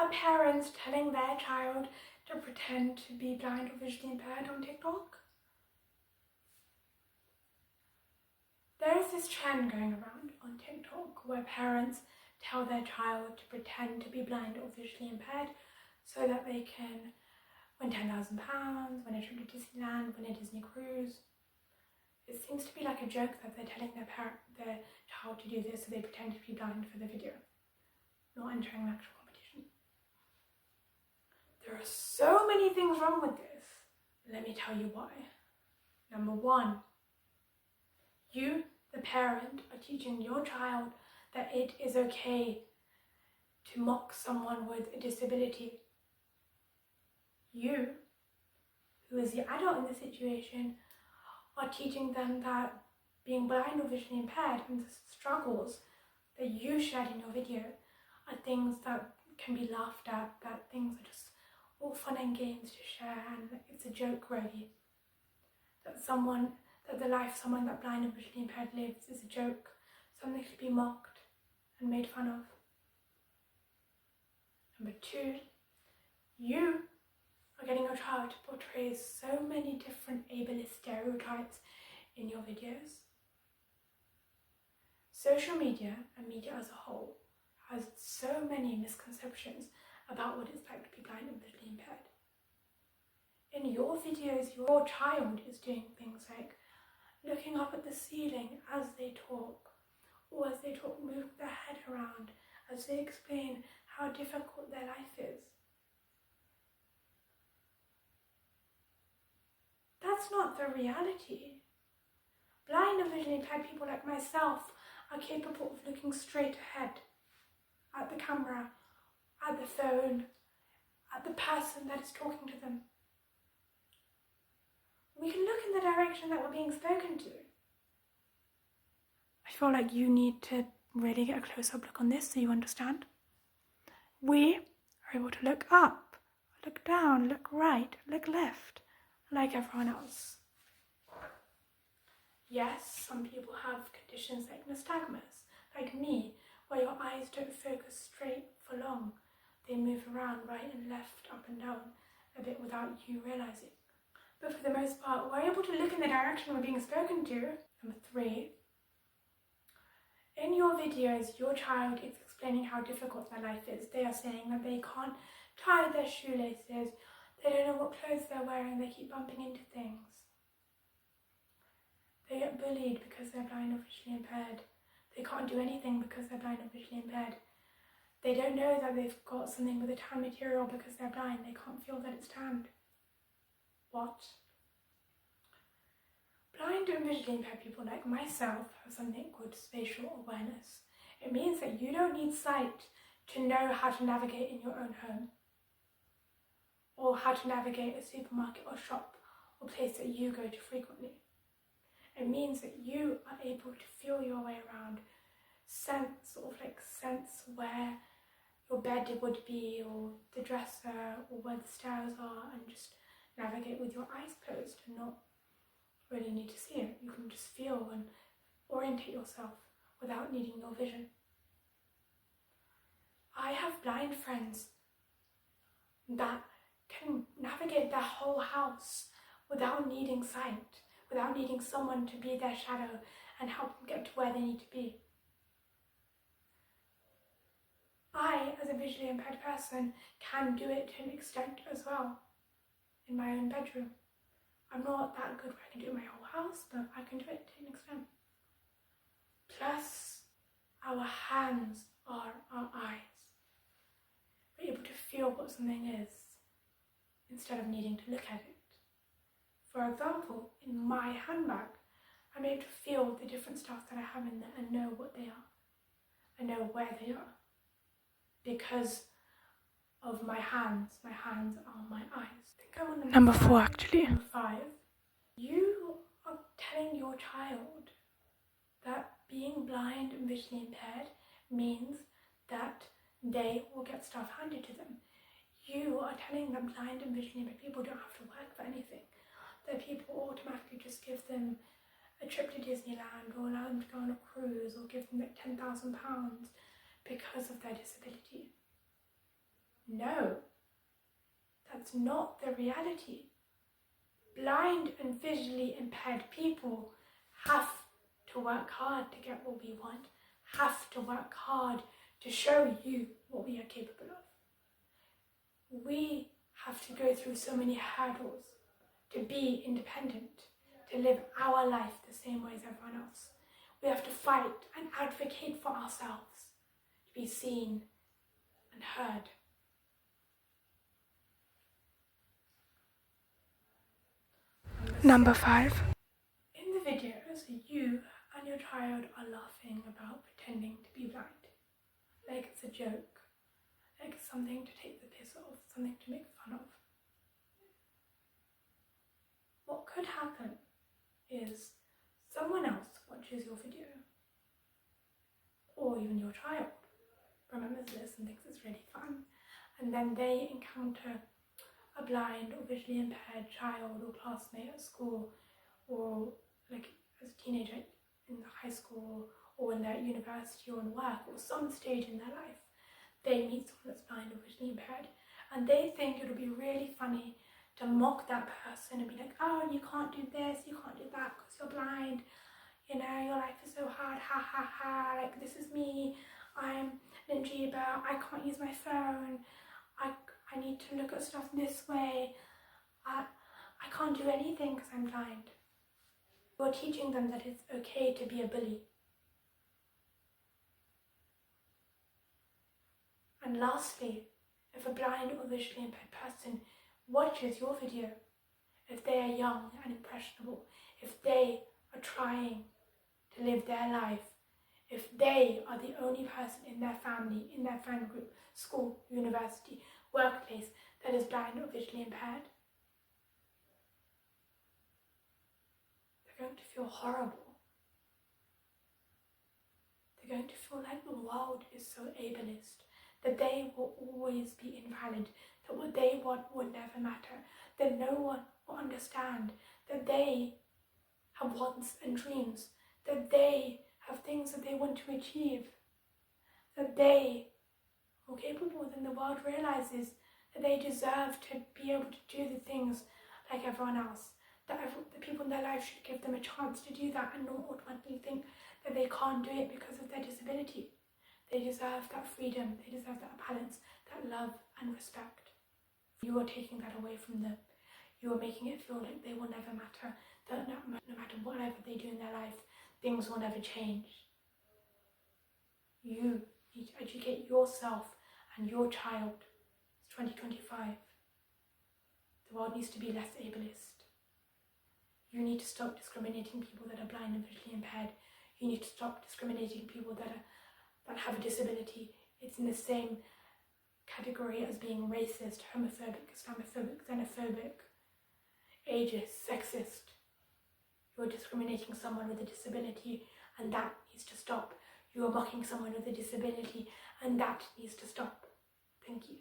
are parents telling their child to pretend to be blind or visually impaired on TikTok? There is this trend going around on TikTok where parents tell their child to pretend to be blind or visually impaired so that they can win £10,000, win a trip to Disneyland, win a Disney cruise. It seems to be like a joke that they're telling their child to do this so they pretend to be blind for the video, not entering an actual competition. There are so many things wrong with this. Let me tell you why. Number one, you, the parent, are teaching your child that it is okay to mock someone with a disability. You, who is the adult in the situation, are teaching them that being blind or visually impaired and the struggles that you shared in your video are things that can be laughed at, that things are just all fun and games to share, and it's a joke really. That the life someone that blind and visually impaired lives is a joke, something to be mocked and made fun of. Number two, you are getting your child to portray so many different ableist stereotypes in your videos. Social media and media as a whole has so many misconceptions about what it's like to be blind and visually impaired. In your videos, your child is doing things like looking up at the ceiling as they talk, or as they talk, moving their head around as they explain how difficult their life is. That's not the reality. Blind and visually impaired people like myself are capable of looking straight ahead at the camera, at the phone, at the person that is talking to them. We can look in the direction that we're being spoken to. I feel like you need to really get a close-up look on this so you understand. We are able to look up, look down, look right, look left, like everyone else. Yes, some people have conditions like nystagmus, like me, where your eyes don't focus straight for long. They move around right and left, up and down, a bit without you realising. But for the most part, we're able to look in the direction we're being spoken to. Number three, in your videos, your child is explaining how difficult their life is. They are saying that they can't tie their shoelaces, they don't know what clothes they're wearing, they keep bumping into things. They get bullied because they're blind or visually impaired. They can't do anything because they're blind or visually impaired. They don't know that they've got something with a tan material because they're blind. They can't feel that it's tanned. What? Blind and visually impaired people like myself have something called spatial awareness. It means that you don't need sight to know how to navigate in your own home, or how to navigate a supermarket or shop or place that you go to frequently. It means that you are able to feel your way around, sense where your bed would be, or the dresser, or where the stairs are, and just navigate with your eyes closed and not really need to see it. You can just feel and orientate yourself without needing your vision. I have blind friends that can navigate their whole house without needing sight, without needing someone to be their shadow and help them get to where they need to be. I, as a visually impaired person, can do it to an extent as well in my own bedroom. I'm not that good where I can do it in my whole house, but I can do it to an extent. Plus, our hands are our eyes. We're able to feel what something is instead of needing to look at it. For example, in my handbag, I'm able to feel the different stuff that I have in there and know what they are. I know where they are because of my hands. My hands are my eyes. I think I'm on number 4 actually. Number 5. You are telling your child that being blind and visually impaired means that they will get stuff handed to them. You are telling them blind and visually impaired people don't have to work for anything. That people automatically just give them a trip to Disneyland, or allow them to go on a cruise, or give them like £10,000 because of their disability. No, that's not the reality. Blind and visually impaired people have to work hard to get what we want, have to work hard to show you what we are capable of. We have to go through so many hurdles to be independent, to live our life the same way as everyone else. We have to fight and advocate for ourselves, to be seen and heard. Number 5. In the videos, you and your child are laughing about pretending to be blind. Like it's a joke, like it's something to take the piss off, something to make fun of. What could happen is someone else watches your video, or even your child remembers this and thinks it's really fun, and then they encounter a blind or visually impaired child or classmate at school, or like as a teenager in high school, or when they're at university or in work, or some stage in their life, they meet someone that's blind or visually impaired, and they think it'll be really funny to mock that person and be like, oh, you can't do this, you can't do that because you're blind, you know, your life is so hard, ha ha ha, like this is me, I'm an achiever, I can't use my phone, I need to look at stuff this way, I can't do anything because I'm blind. You're teaching them that it's okay to be a bully. And lastly, if a blind or visually impaired person watches your video, if they are young and impressionable, if they are trying to live their life, if they are the only person in their family, in their friend group, school, university, workplace that is blind or visually impaired, they're going to feel horrible. They're going to feel like the world is so ableist, that they will always be invalid, that what they want will never matter, that no one will understand, that they have wants and dreams, that they have things that they want to achieve, that they are capable, then the world realizes that they deserve to be able to do the things like everyone else, that the people in their life should give them a chance to do that and not automatically think that they can't do it because of their disability. They deserve that freedom, they deserve that balance, that love and respect. You are taking that away from them. You are making it feel like they will never matter, that no matter whatever they do in their life, things will never change. You need to educate yourself and your child. It's 2025. The world needs to be less ableist. You need to stop discriminating people that are blind and visually impaired. You need to stop discriminating people that have a disability. It's in the same category as being racist, homophobic, Islamophobic, xenophobic, ageist, sexist. You're discriminating someone with a disability, and that needs to stop. You are mocking someone with a disability, and that needs to stop. Thank you.